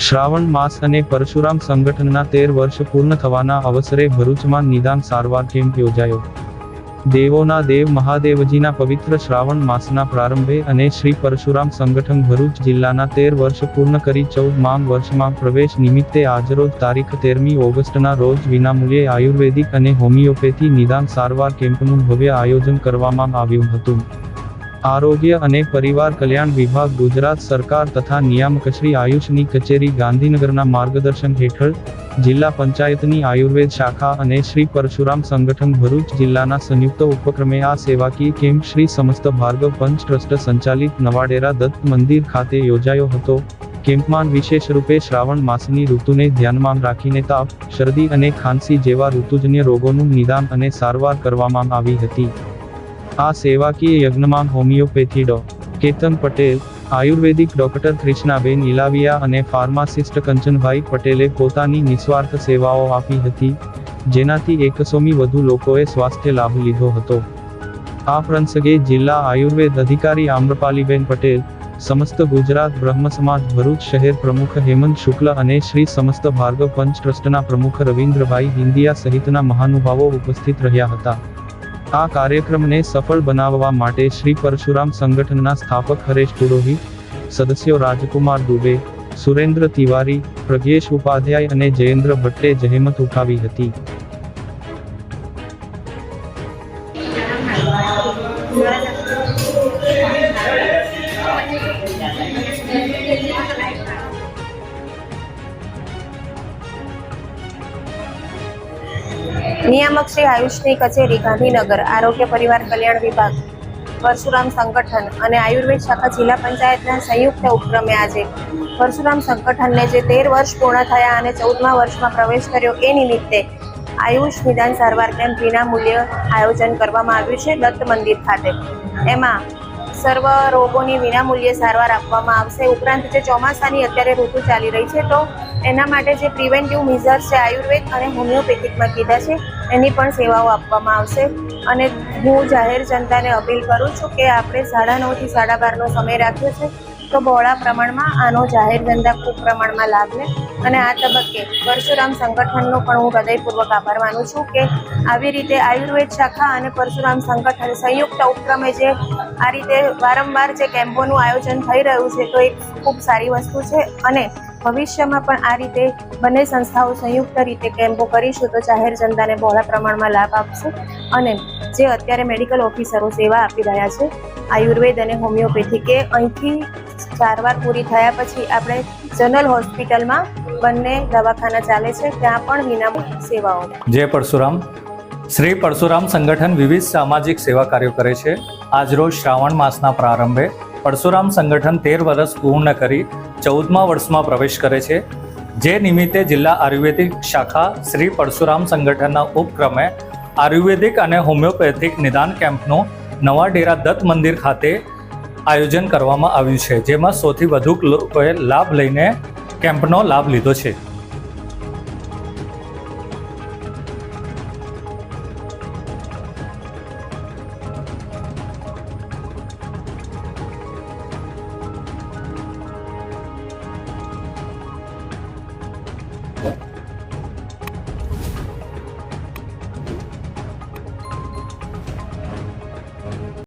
શ્રાવણ માસ અને પરશુરામ સંગઠનના 13 વર્ષ પૂર્ણ થવાના અવસરે ભરૂચમાં નિદાન સારવાર કેમ્પ યોજાયો। દેવોના દેવ મહાદેવજીના પવિત્ર શ્રાવણ માસના પ્રારંભે અને શ્રી પરશુરામ સંગઠન ભરૂચ જિલ્લાના 13 વર્ષ પૂર્ણ કરી 14મા વર્ષમાં પ્રવેશ નિમિત્તે આજરોજ તારીખ 13મી ઓગસ્ટના રોજ વિનામૂલ્યે આયુર્વેદિક અને હોમિયોપેથી નિદાન સારવાર કેમ્પનું ભવ્ય આયોજન કરવામાં આવ્યું હતું। આરોગ્ય અને પરિવાર કલ્યાણ વિભાગ ગુજરાત સરકાર તથા નિયામકશ્રી આયુષની કચેરી ગાંધીનગરના માર્ગદર્શન હેઠળ જિલ્લા પંચાયતની આયુર્વેદ શાખા અને શ્રી પરશુરામ સંગઠન ભરૂચ જિલ્લાના સંયુક્ત ઉપક્રમે આ સેવાકીય કેમ્પ શ્રી સમસ્ત ભાર્ગવ પંચ ટ્રસ્ટ સંચાલિત નવાડેરા દત્ત મંદિર ખાતે યોજાયો હતો। કેમ્પમાં વિશેષ રૂપે શ્રાવણ માસની ઋતુને ધ્યાનમાં રાખીને તાપ, શરદી અને ખાંસી જેવા ઋતુજન્ય રોગોનું નિદાન અને સારવાર કરવામાં આવી હતી। આ સેવાકીય યજ્ઞમાં હોમિયોપેથી ડો. કેતન પટેલ, આયુર્વેદિક ડોક્ટર કૃષ્ણાબેન ઇલાવિયા અને ફાર્માસિસ્ટ કંચનભાઈ પટેલે પોતાની નિસ્વાર્થ સેવાઓ આપી હતી, જેનાથી 100મી વધુ લોકોએ સ્વાસ્થ્ય લાભ લીધો હતો। આ પ્રસંગે જિલ્લા આયુર્વેદ અધિકારી આમ્રપાલીબેન પટેલ, સમસ્ત ગુજરાત બ્રહ્મ સમાજ ભરૂચ શહેર પ્રમુખ હેમંત શુક્લ અને શ્રી સમસ્ત ભાર્ગવ પંચ ટ્રસ્ટના પ્રમુખ રવિન્દ્રભાઈ હિંદિયા સહિતના મહાનુભાવો ઉપસ્થિત રહ્યા હતા। આ કાર્યક્રમને સફળ બનાવવા માટે શ્રી પરશુરામ સંગઠનના સ્થાપક હરેશ પુરોહિત, સદસ્યો રાજકુમાર દુબે, સુરેન્દ્ર તિવારી, પ્રજ્ઞેશ ઉપાધ્યાય અને જયેન્દ્ર ભટ્ટે જહેમત ઉઠાવી હતી। નિયામક શ્રી આયુષની કચેરી ગાંધીનગર, આરોગ્ય પરિવાર કલ્યાણ વિભાગ, પરશુરામ સંગઠન અને આયુર્વેદ શાખા જિલ્લા પંચાયતના સંયુક્ત ઉપક્રમે આજે પરશુરામ સંગઠનને જે 13 વર્ષ પૂર્ણ થયા અને 14મા વર્ષમાં પ્રવેશ કર્યો એ નિમિત્તે આયુષ નિદાન સારવાર કેમ્પ વિનામૂલ્ય આયોજન કરવામાં આવ્યું છે દત્ત મંદિર ખાતે। એમાં સર્વ રોગોની વિનામૂલ્યે સારવાર આપવામાં આવશે। ઉપરાંત જે ચોમાસાની અત્યારે ઋતુ ચાલી રહી છે તો એના માટે જે પ્રિવેન્ટિવ મેઝર્સ છે આયુર્વેદ અને હોમિયોપેથિકમાં કીધા છે એની પણ સેવાઓ આપવામાં આવશે। અને હું જાહેર જનતાને અપીલ કરું છું કે આપણે 9:30 થી 12:30નો સમય રાખ્યો છે, તો બહોળા પ્રમાણમાં આનો જાહેર જનતા ખૂબ પ્રમાણમાં લાભ લે। અને આ તબક્કે પરશુરામ સંગઠનનો પણ હું હૃદયપૂર્વક આભાર માનું છું કે આવી રીતે આયુર્વેદ શાખા અને પરશુરામ સંગઠન સંયુક્ત ઉપક્રમે જે આ રીતે વારંવાર જે કેમ્પોનું આયોજન થઈ રહ્યું છે તો એક ખૂબ સારી વસ્તુ છે। અને ભવિષ્યમાં પણ આ રીતે બંને સંસ્થાઓ સંયુક્ત રીતે કેમ્પો કરીશું તો જાહેર જનતાને બહોળા પ્રમાણમાં લાભ આપશે। અને જે અત્યારે મેડિકલ ઓફિસરો સેવા આપી રહ્યા છે આયુર્વેદ અને હોમિયોપેથી કે અહીંથી સારવાર પૂરી થયા પછી આપણે જનરલ હોસ્પિટલમાં બંને દવાખાના ચાલે છે, ત્યાં પણ વિનામૂલ્ય સેવાઓ। જય પરશુરામ। શ્રી પરશુરામ સંગઠન વિવિધ સામાજિક સેવા કાર્યો કરે છે। આજરોજ શ્રાવણ માસના પ્રારંભે પરશુરામ સંગઠન 13 વર્ષ પૂર્ણ કરી 14મા વર્ષમાં પ્રવેશ કરે છે, જે નિમિત્તે જિલ્લા આયુર્વેદિક શાખા શ્રી પરશુરામ સંગઠનના ઉપક્રમે આયુર્વેદિક અને હોમિયોપેથિક નિદાન કેમ્પનું નવાડેરા દત્ત મંદિર ખાતે આયોજન કરવામાં આવ્યું છે, જેમાં 100થી વધુ લોકોએ લાભ લઈને કેમ્પનો લાભ લીધો છે।